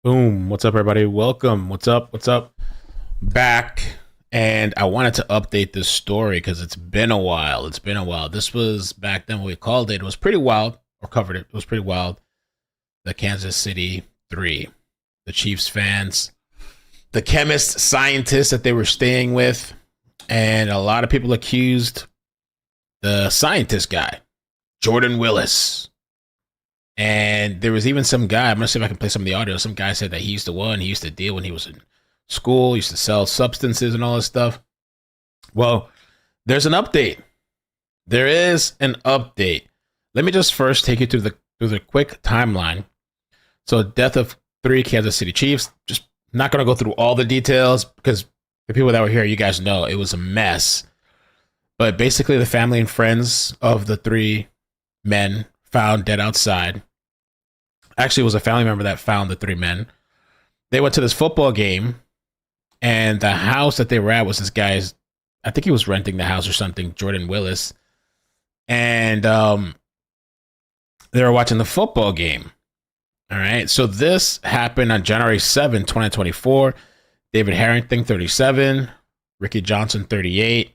Boom. What's up, everybody? Welcome. What's up? What's up? Back. And I wanted to update this story because it's been a while. It's been a while. This was back then when we called it. It was pretty wild, or covered it. It was pretty wild. The Kansas City 3. The Chiefs fans, the chemist, scientists that they were staying with, and a lot of people accused the scientist guy, Jordan Willis. And there was even some guy, I'm going to see if I can play some of the audio. Some guy said that he's the one. He used to deal when he was in school, he used to sell substances and all this stuff. Well, there's an update. There is an update. Let me just first take you through the quick timeline. So, death of 3 Kansas City Chiefs. Just not going to go through all the details because the people that were here, you guys know it was a mess. But basically, the family and friends of the 3 men found dead outside. Actually, it was a family member that found the 3 men. They went to this football game, and the house that they were at was this guy's, I think he was renting the house or something, Jordan Willis. And they were watching the football game. All right. So this happened on January 7, 2024. David Harrington, 37. Ricky Johnson, 38.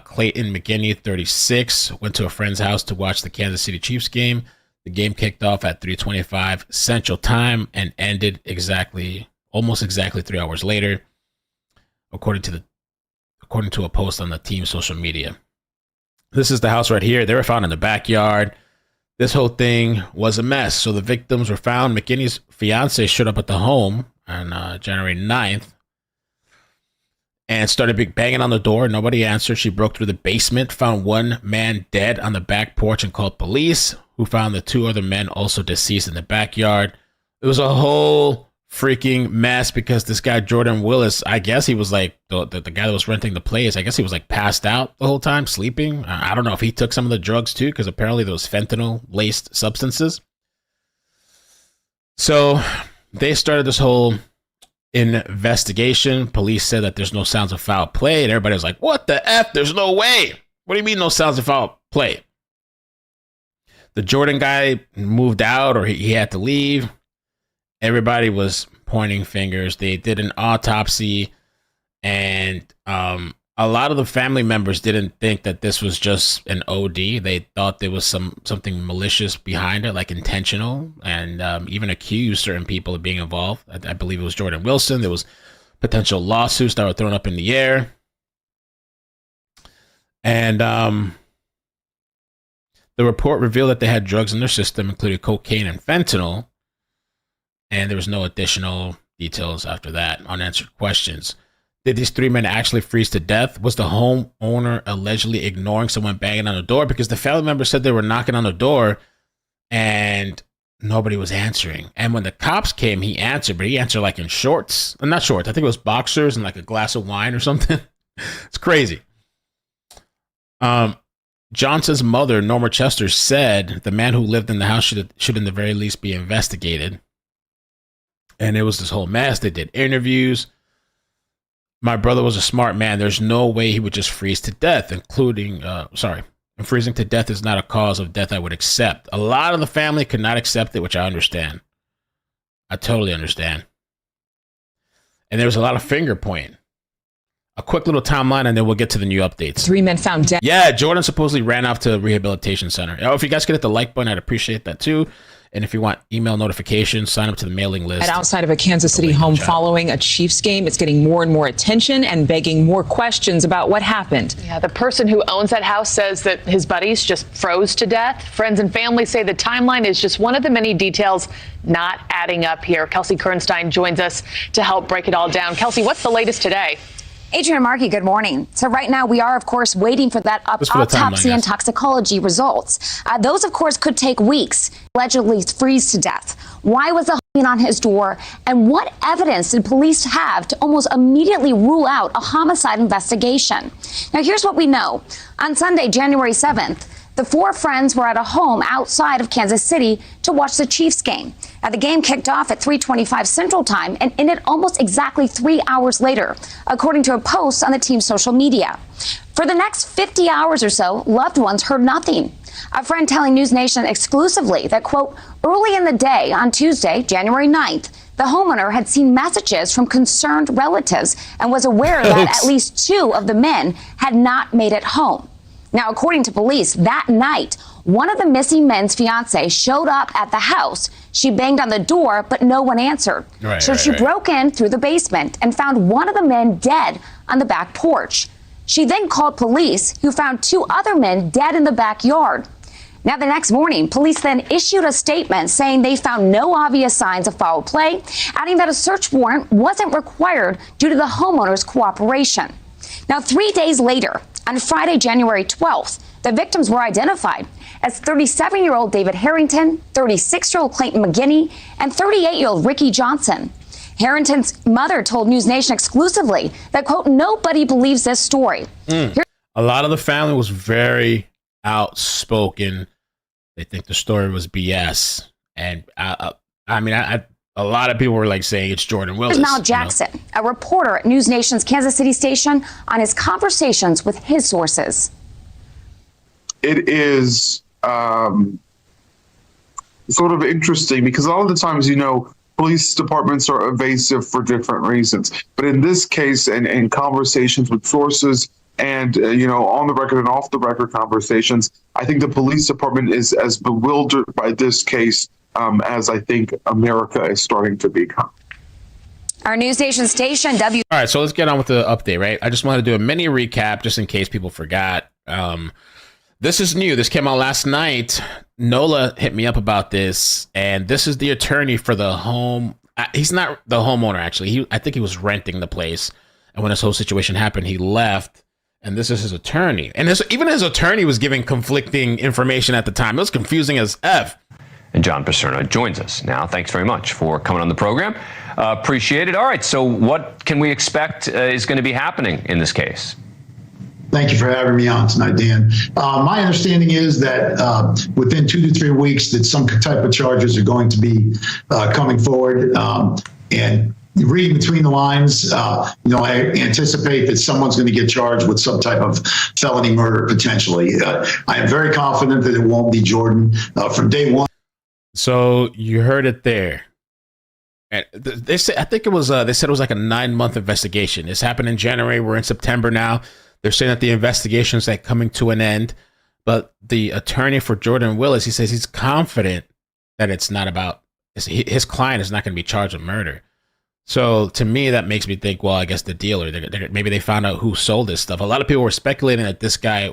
Clayton McGinney, 36, went to a friend's house to watch the Kansas City Chiefs game. The game kicked off at 3:25 Central Time and ended almost exactly 3 hours later, according to a post on the team's social media. This is the house right here. They were found in the backyard. This whole thing was a mess. So the victims were found. McGinney's fiance showed up at the home on January 9th. And started banging on the door. Nobody answered. She broke through the basement, found one man dead on the back porch, and called police, who found the 2 other men also deceased in the backyard. It was a whole freaking mess because this guy, Jordan Willis, I guess he was like the guy that was renting the place. I guess he was like passed out the whole time, sleeping. I don't know if he took some of the drugs too, because apparently there was fentanyl-laced substances. So they started this whole investigation. Police said that there's no sounds of foul play, and everybody was like, what the F? There's no way. What do you mean no sounds of foul play? The Jordan guy moved out, or he had to leave. Everybody was pointing fingers. They did an autopsy, and a lot of the family members didn't think that this was just an OD. They thought there was something malicious behind it, like intentional, and even accused certain people of being involved. I believe it was Jordan Wilson. There was potential lawsuits that were thrown up in the air. And the report revealed that they had drugs in their system, including cocaine and fentanyl. And there was no additional details after that. Unanswered questions. Did these 3 men actually freeze to death? Was the homeowner allegedly ignoring someone banging on the door? Because the family members said they were knocking on the door and nobody was answering. And when the cops came, he answered, but he answered like in shorts. Not shorts. I think it was boxers and like a glass of wine or something. It's crazy. Johnson's mother, Norma Chester, said the man who lived in the house should in the very least be investigated. And it was this whole mess. They did interviews. My brother was a smart man. There's no way he would just freeze to death, and freezing to death is not a cause of death I would accept. A lot of the family could not accept it, which I understand. I totally understand. And there was a lot of finger pointing. A quick little timeline, and then we'll get to the new updates. 3 men found dead. Yeah, Jordan supposedly ran off to a rehabilitation center. If you guys could hit the like button, I'd appreciate that too. And if you want email notifications, sign up to the mailing list. Outside of a Kansas City home following a Chiefs game, it's getting more and more attention and begging more questions about what happened. Yeah, the person who owns that house says that his buddies just froze to death. Friends and family say the timeline is just one of the many details not adding up here. Kelsey Kernstein joins us to help break it all down. Kelsey, what's the latest today? Adrian Markey, good morning. So right now we are, of course, waiting for that autopsy and toxicology results. Those, of course, could take weeks, allegedly freeze to death. Why was the hanging on his door? And what evidence did police have to almost immediately rule out a homicide investigation? Now, here's what we know. On Sunday, January 7th, the 4 friends were at a home outside of Kansas City to watch the Chiefs game. Now, the game kicked off at 3:25 Central Time and ended almost exactly 3 hours later, according to a post on the team's social media. For the next 50 hours or so, loved ones heard nothing. A friend telling News Nation exclusively that, quote, early in the day on Tuesday, January 9th, The homeowner had seen messages from concerned relatives and was aware that at least 2 of the men had not made it home. Now, according to police, that night, one of the missing men's fiancé showed up at the house. She banged on the door, but no one answered. She broke in through the basement and found one of the men dead on the back porch. She then called police, who found 2 other men dead in the backyard. Now, the next morning, police then issued a statement saying they found no obvious signs of foul play, adding that a search warrant wasn't required due to the homeowner's cooperation. Now, 3 days later, on Friday, January 12th, the victims were identified as 37-year-old David Harrington, 36-year-old Clayton McGinney, and 38-year-old Ricky Johnson. Harrington's mother told News Nation exclusively that, quote, nobody believes this story. A lot of the family was very outspoken. They think the story was BS. And I mean, a lot of people were like saying it's Jordan Willis. Here's Mal Jackson, a reporter at News Nation's Kansas City station, on his conversations with his sources. It is sort of interesting because a lot of the times, police departments are evasive for different reasons. But in this case, and in conversations with sources and, on the record and off the record conversations, I think the police department is as bewildered by this case as I think America is starting to become. Our News Nation station, All right, so let's get on with the update, right? I just wanted to do a mini recap just in case people forgot. This is new. This came out last night. Nola hit me up about this, and this is the attorney for the home. He's not the homeowner, actually. I think he was renting the place, and when this whole situation happened, he left, and this is his attorney. And even his attorney was giving conflicting information at the time. It was confusing as F. And John Paserno joins us now. Thanks very much for coming on the program. Appreciate it. All right, so what can we expect is going to be happening in this case? Thank you for having me on tonight, Dan. My understanding is that within 2 to 3 weeks that some type of charges are going to be coming forward. And reading between the lines, I anticipate that someone's going to get charged with some type of felony murder potentially. I am very confident that it won't be Jordan from day one. So you heard it there. They said, I think it was, they said it was like a 9-month investigation. This happened in January. We're in September now. They're saying that the investigation is like coming to an end. But the attorney for Jordan Willis, he says he's confident that it's not about, his client is not going to be charged with murder. So to me, that makes me think, well, I guess the dealer, maybe they found out who sold this stuff. A lot of people were speculating that this guy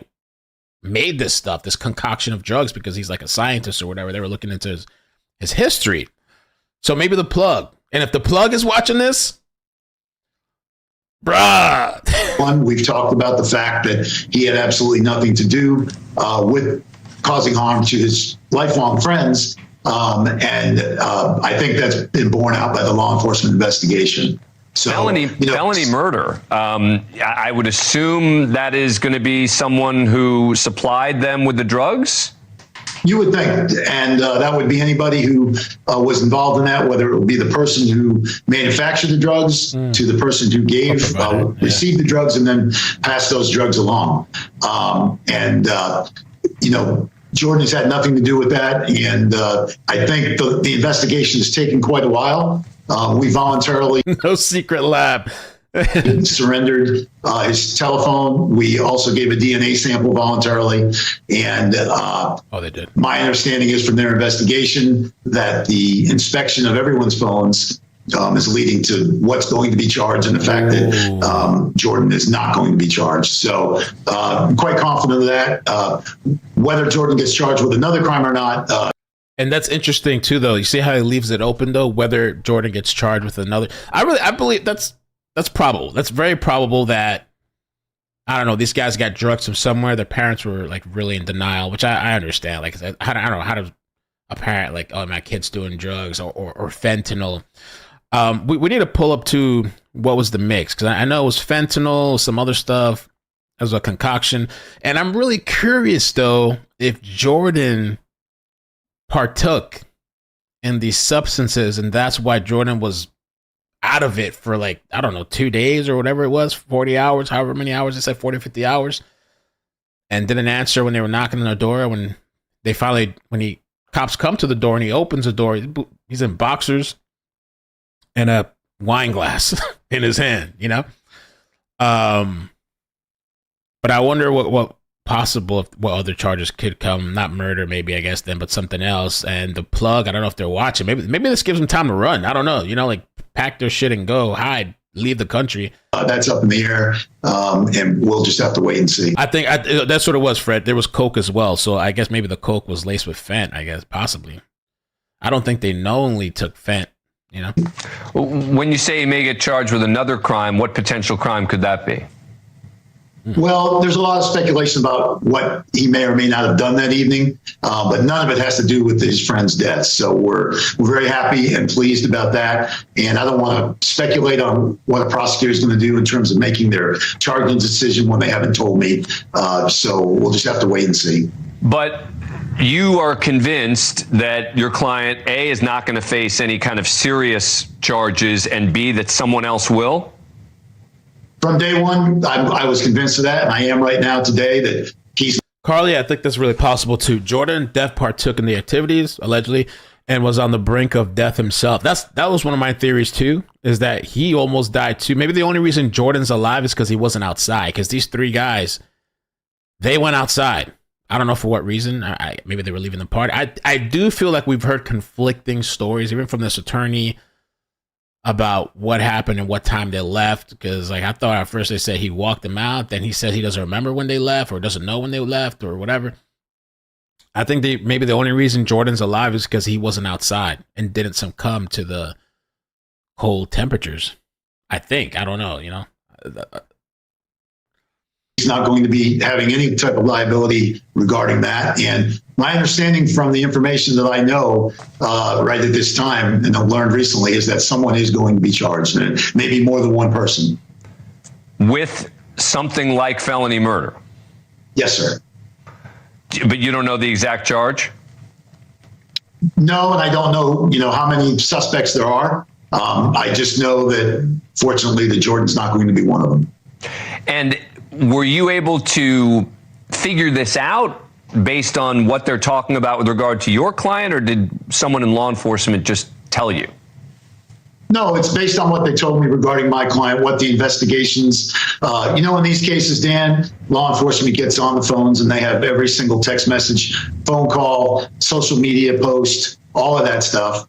made this stuff, this concoction of drugs, because he's like a scientist or whatever. They were looking into his history. So maybe the plug. And if the plug is watching this, bruh. One, we've talked about the fact that he had absolutely nothing to do with causing harm to his lifelong friends. And I think that's been borne out by the law enforcement investigation. So, felony murder. I would assume that is going to be someone who supplied them with the drugs. You would think, and that would be anybody who was involved in that, whether it would be the person who manufactured the drugs to the person who received the drugs and then passed those drugs along. Jordan's had nothing to do with that, and I think the investigation has taken quite a while. We voluntarily no secret lab surrendered his telephone. We also gave a DNA sample voluntarily, and they did. My understanding is from their investigation that the inspection of everyone's phones is leading to what's going to be charged, and the fact that Jordan is not going to be charged. So I'm quite confident of that. Whether Jordan gets charged with another crime or not. And that's interesting too, though. You see how he leaves it open, though, whether Jordan gets charged with another. I believe that's probable. That's very probable that, I don't know, these guys got drugs from somewhere. Their parents were like really in denial, which I understand. Like, I don't know how to a parent like, oh, my kid's doing drugs or fentanyl. We need to pull up to what was the mix, because I know it was fentanyl, some other stuff. It was a concoction. And I'm really curious, though, if Jordan partook in these substances, and that's why Jordan was out of it for 2 days or whatever it was, 40 hours, however many hours, they said 40, 50 hours, and didn't answer when they were knocking on the door. When cops come to the door and he opens the door, he's in boxers, and a wine glass in his hand, you know? But I wonder what other charges could come. Not murder, maybe, I guess, then, but something else. And the plug, I don't know if they're watching. Maybe this gives them time to run. I don't know. You know, like pack their shit and go, hide, leave the country. That's up in the air, and we'll just have to wait and see. I think that's what it was, Fred. There was coke as well. So I guess maybe the coke was laced with fent, I guess, possibly. I don't think they knowingly took fent, you know? When you say he may get charged with another crime, what potential crime could that be? Well, there's a lot of speculation about what he may or may not have done that evening, but none of it has to do with his friend's death. So we're very happy and pleased about that. And I don't want to speculate on what a prosecutor is going to do in terms of making their charging decision when they haven't told me. So we'll just have to wait and see. But you are convinced that your client, A, is not going to face any kind of serious charges, and B, that someone else will? From day one, I was convinced of that, and I am right now today that he's... Carly, I think that's really possible too. Jordan Death partook in the activities, allegedly, and was on the brink of death himself. That was one of my theories too, is that he almost died too. Maybe the only reason Jordan's alive is because he wasn't outside, because these three guys, they went outside. I don't know for what reason. Maybe they were leaving the party. I do feel like we've heard conflicting stories, even from this attorney, about what happened and what time they left. Because like I thought at first they said he walked them out, then he said he doesn't remember when they left or doesn't know when they left or whatever. I think maybe the only reason Jordan's alive is because he wasn't outside and didn't succumb to the cold temperatures. I think. I don't know, you know. He's not going to be having any type of liability regarding that. And my understanding from the information that I know right at this time, and I've learned recently, is that someone is going to be charged, and maybe more than one person. With something like felony murder? Yes, sir. But you don't know the exact charge? No, and I don't know, how many suspects there are. I just know that, fortunately, that Jordan's not going to be one of them. And were you able to figure this out based on what they're talking about with regard to your client, or did someone in law enforcement just tell you? No, it's based on what they told me regarding my client, what the investigations, in these cases, Dan, law enforcement gets on the phones and they have every single text message, phone call, social media post, all of that stuff.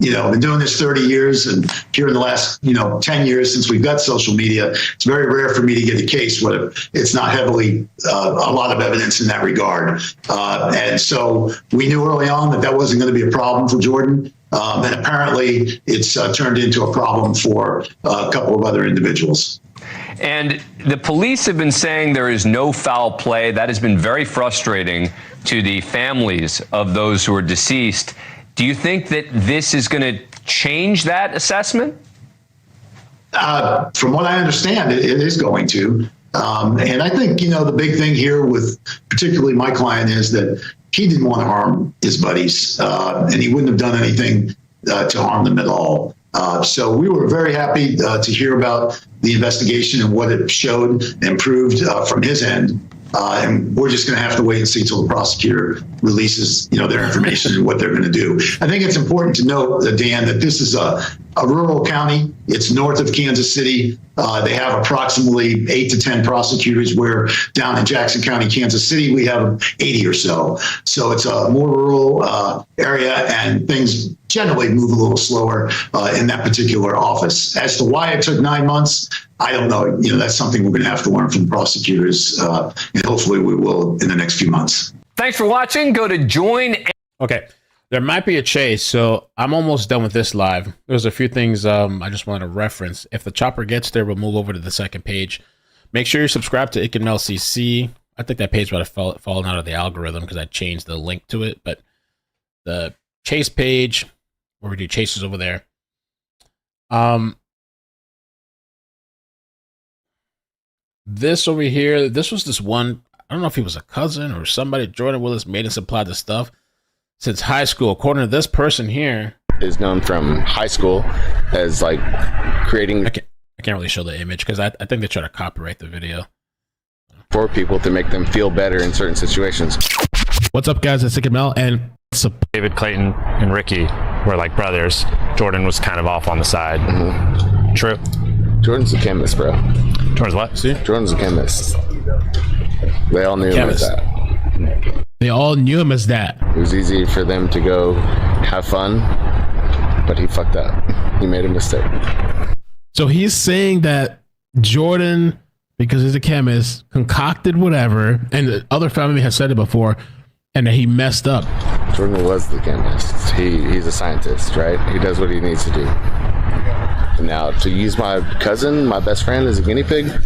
Been doing this 30 years, and here in the last, 10 years since we've got social media, it's very rare for me to get a case where it's not heavily, a lot of evidence in that regard. And so we knew early on that wasn't going to be a problem for Jordan. And apparently it's turned into a problem for a couple of other individuals. And the police have been saying there is no foul play. That has been very frustrating to the families of those who are deceased. Do you think that this is going to change that assessment? From what I understand, it is going to. And I think, the big thing here with particularly my client is that he didn't want to harm his buddies, and he wouldn't have done anything to harm them at all. So we were very happy to hear about the investigation and what it showed and proved from his end. And we're just going to have to wait and see till the prosecutor releases, their information and what they're going to do. I think it's important to note, Dan, that this is a rural county. It's north of Kansas City. They have approximately 8 to 10 prosecutors, where down in Jackson County, Kansas City, we have 80 or so. So it's a more rural area, and things generally move a little slower in that particular office. As to why it took 9 months, I don't know. That's something we're going to have to learn from the prosecutors, and hopefully we will in the next few months. Thanks for watching. Go to join. Okay. There might be a chase, so I'm almost done with this live. There's a few things I just wanted to reference. If the chopper gets there, we'll move over to the second page. Make sure you subscribe to Ike and Mel CC. I think that page might have fallen out of the algorithm because I changed the link to it. But the chase page, where we do chases over there. This over here, this was this one, I don't know if he was a cousin or somebody. Jordan Willis made and supplied the stuff since high school. According to this person here, is known from high school as like creating. I can't really show the image because I think they try to copyright the video for people to make them feel better in certain situations. What's up, guys? It's Ike and Mel, and David Clayton and Ricky. were like brothers. Jordan was kind of off on the side. True. Jordan's a chemist, bro. Jordan's what? See? Jordan's a chemist. They all knew him as that. They all knew him as that. It was easy for them to go have fun, but he fucked up. He made a mistake. So he's saying that Jordan, because he's a chemist, concocted whatever, and the other family has said it before, and that he messed up. Jordan was the chemist. He's a scientist, right? He does what he needs to do. And now, to use my cousin, my best friend, as a guinea pig? No.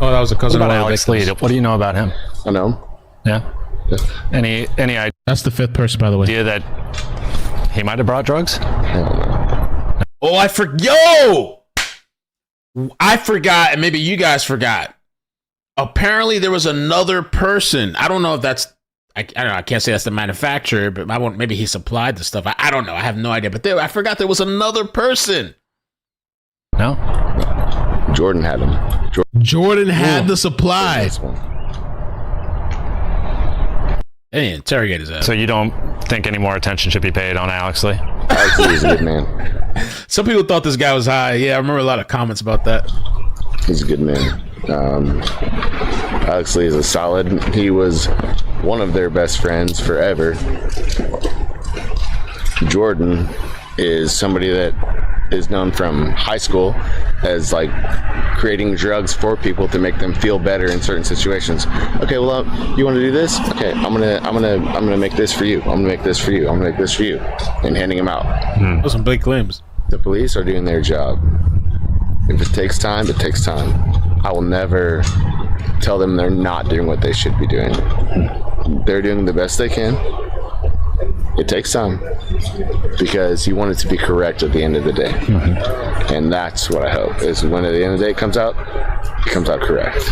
Oh, that was a cousin What of about one of the Alex Lee? victims. What do you know about him? I know him. Yeah. Yeah. Any idea That's the fifth person, by the way. that he might have brought drugs? Hell no. Oh, I forgot, and maybe you guys forgot. Apparently, there was another person. I don't know if that's. I don't know. I can't say that's the manufacturer, but maybe he supplied the stuff. I don't know. I have no idea. But I forgot there was another person. No. Jordan had him. Jordan had the supply. That's one. They interrogate his ass. So you don't think any more attention should be paid on Alex Lee? Alex Lee is a good man. Some people thought this guy was high. Yeah, I remember a lot of comments about that. He's a good man. Alex Lee is a solid. He was one of their best friends forever. Jordan is somebody that is known from high school as like creating drugs for people to make them feel better in certain situations. Okay, well, you want to do this? Okay, I'm gonna make this for you. I'm gonna make this for you. I'm gonna make this for you, and handing them out. Those some big claims. The police are doing their job. If it takes time, it takes time. I will never tell them they're not doing what they should be doing. They're doing the best they can. It takes time because you want it to be correct at the end of the day. And that's what I hope is when at the end of the day it comes out correct.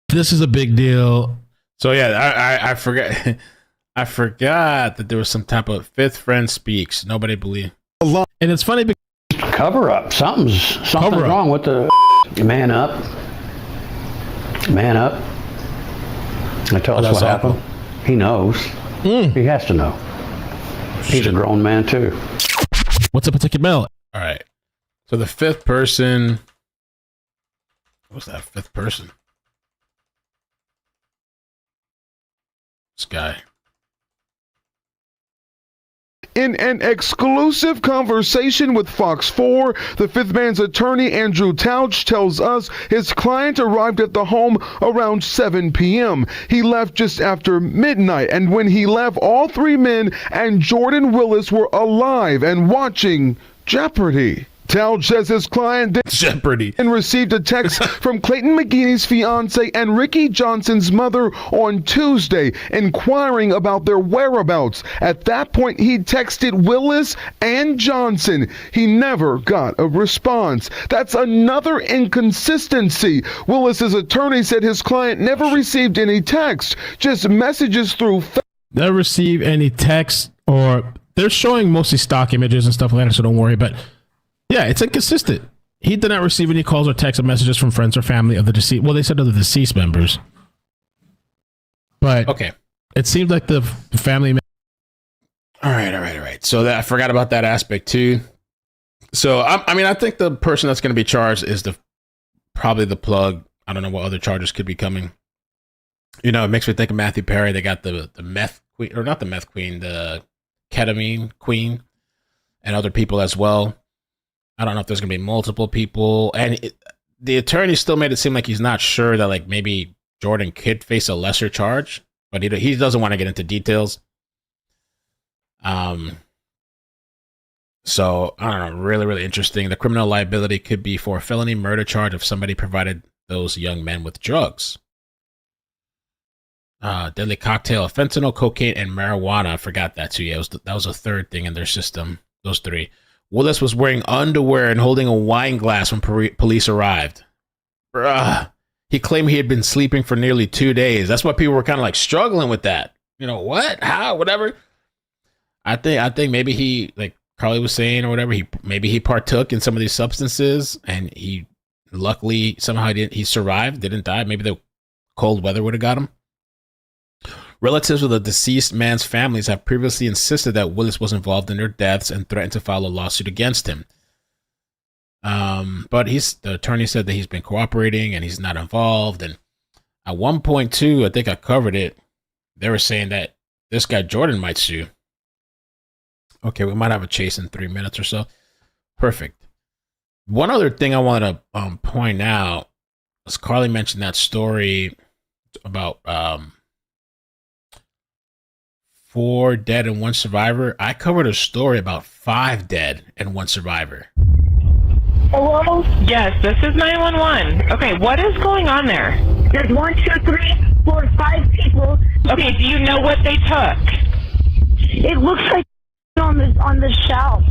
This is a big deal. So yeah, I forgot. I forgot that there was some type of fifth friend speaks. Nobody believed. And it's funny because Cover up. Something's wrong with the man up. Man up. I tell us what happened. He knows. He has to know. He's a grown man too. What's up with Ticket Mail? All right. So the fifth person. What's that fifth person? This guy. In an exclusive conversation with Fox 4, the fifth man's attorney, Andrew Tauch, tells us his client arrived at the home around 7 p.m. He left just after midnight, and when he left, all three men and Jordan Willis were alive and watching Jeopardy! Tauch says his client Jeopardy! And received a text from Clayton McGeeney's fiance and Ricky Johnson's mother on Tuesday, inquiring about their whereabouts. At that point, he texted Willis and Johnson. He never got a response. That's another inconsistency. Willis's attorney said his client never received any text, just messages through. Never received any text, or they're showing mostly stock images and stuff like that, so don't worry. But yeah, it's inconsistent. He did not receive any calls or texts or messages from friends or family of the deceased. Well, they said of the deceased members. But okay, it seemed like the family. All right. So I forgot about that aspect too. So I think the person that's going to be charged is probably the plug. I don't know what other charges could be coming. You know, it makes me think of Matthew Perry. They got the meth queen, or not the meth queen, the ketamine queen, and other people as well. I don't know if there's going to be multiple people. And the attorney still made it seem like he's not sure that like maybe Jordan could face a lesser charge, but he doesn't want to get into details. So I don't know, really, really interesting. The criminal liability could be for a felony murder charge if somebody provided those young men with drugs. Deadly cocktail of fentanyl, cocaine, and marijuana. I forgot that too. Yeah, that was a third thing in their system. Those three. Willis was wearing underwear and holding a wine glass when police arrived. Bruh. He claimed he had been sleeping for nearly 2 days. That's why people were kind of like struggling with that. You know, what? How? Whatever. I think maybe he, like Carly was saying or whatever, maybe he partook in some of these substances and he luckily somehow he survived, didn't die. Maybe the cold weather would have got him. Relatives of the deceased man's families have previously insisted that Willis was involved in their deaths and threatened to file a lawsuit against him. But the attorney said that he's been cooperating and he's not involved. And at one point, too, I think I covered it. They were saying that this guy Jordan might sue. Okay, we might have a chase in 3 minutes or so. Perfect. One other thing I want to point out is Carly mentioned that story about 4 dead and 1 survivor. I covered a story about 5 dead and 1 survivor. Hello? Yes, this is 911. Okay, what is going on there? There's 1, 2, 3, 4, 5 people. Okay, do you know what they took? It looks like on the shelf.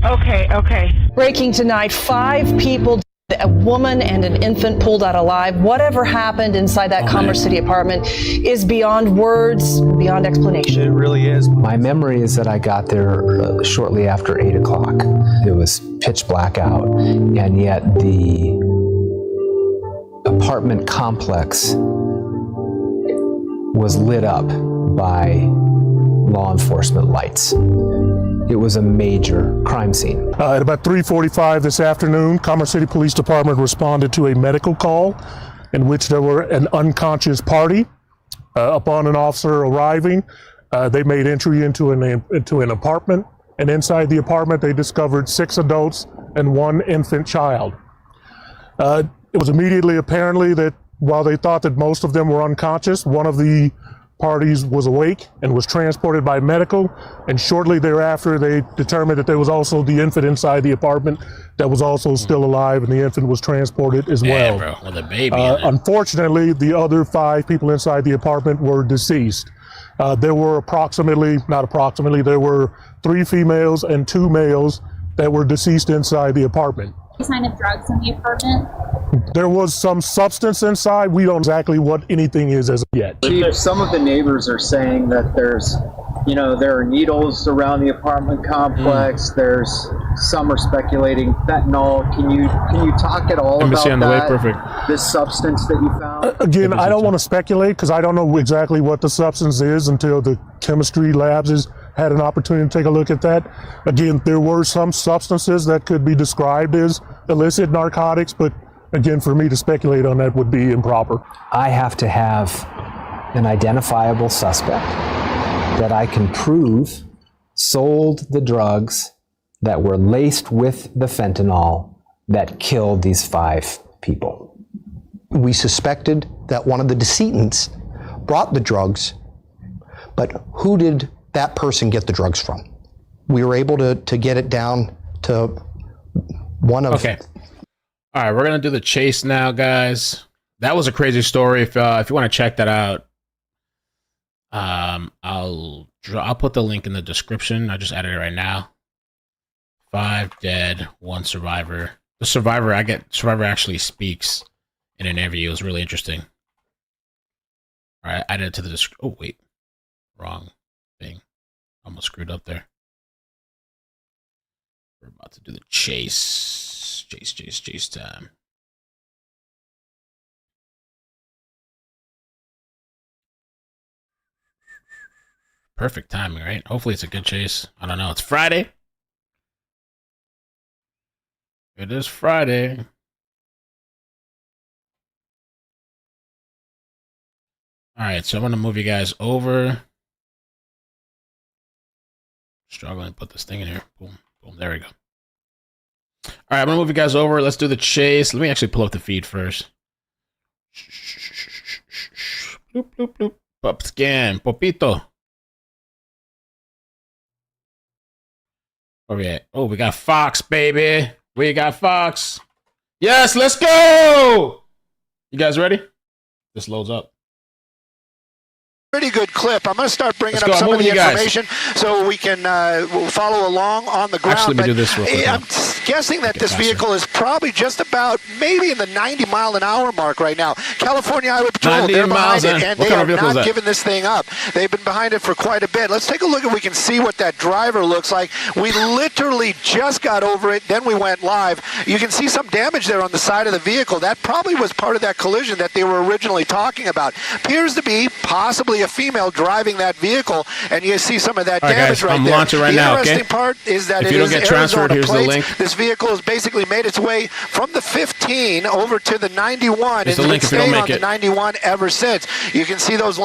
Okay. Breaking tonight, 5 people, a woman and an infant pulled out alive. Whatever happened inside that Commerce City apartment is beyond words, beyond explanation. It really is. My memory is that I got there shortly after 8 o'clock. It was pitch black out, and yet the apartment complex was lit up by law enforcement lights. It was a major crime scene. At about 3:45 this afternoon, Commerce City Police Department responded to a medical call in which there were an unconscious party. Upon an officer arriving, they made entry into an apartment, and inside the apartment they discovered 6 adults and 1 infant child. It was immediately apparently that while they thought that most of them were unconscious, one of the parties was awake and was transported by medical, and shortly thereafter they determined that there was also the infant inside the apartment that was also still alive, and the infant was transported as well. Bro, with a baby. Unfortunately, the other 5 people inside the apartment were deceased. There were there were 3 females and 2 males that were deceased inside the apartment. Any sign of drugs in the apartment? There was some substance inside. We don't know exactly what anything is as of yet. Chief, some of the neighbors are saying that there are needles around the apartment complex. Some are speculating fentanyl. Can you talk at all Embassy about on the that? way, perfect. This substance that you found? Again, I don't want to speculate because I don't know exactly what the substance is until the chemistry labs has had an opportunity to take a look at that. Again, there were some substances that could be described as illicit narcotics, but again, for me to speculate on that would be improper. I have to have an identifiable suspect that I can prove sold the drugs that were laced with the fentanyl that killed these 5 people. We suspected that one of the decedents brought the drugs, but who did that person get the drugs from? We were able to get it down to one of... Okay. All right, we're going to do the chase now, guys. That was a crazy story. If you want to check that out, I'll put the link in the description. I just added it right now. 5 dead, 1 survivor. The survivor actually speaks in an interview. It was really interesting. All right, I added it to the description. Oh, wait. Wrong thing. Almost screwed up there. We're about to do the chase. Chase time. Perfect timing, right? Hopefully it's a good chase. I don't know. It's Friday. It is Friday. All right, so I'm going to move you guys over. Struggling to put this thing in here. Boom, boom, there we go. All right, I'm going to move you guys over. Let's do the chase. Let me actually pull up the feed first. Bloop, bloop, bloop. Pop scan. Popito. Where we at? Oh, we got Fox, baby. We got Fox. Yes, let's go. You guys ready? This loads up. Pretty good clip. I'm going to start bringing up some of the information so we can we'll follow along on the ground. Actually, let me do this real quick. I'm guessing that this vehicle is probably just about maybe in the 90-mile-an-hour mark right now. California Highway Patrol, they're behind it, and they are not giving this thing up. They've been behind it for quite a bit. Let's take a look if we can see what that driver looks like. We literally just got over it, then we went live. You can see some damage there on the side of the vehicle. That probably was part of that collision that they were originally talking about. Appears to be possibly a female driving that vehicle, and you see some of that All right, damage guys, right I'm there. launching right the now, interesting okay? part is that If it you don't is get transferred, Arizona here's the plates. link. This vehicle has basically made its way from the 15 over to the 91, Here's and the link it's if you don't stayed make on the it. 91 ever since. You can see those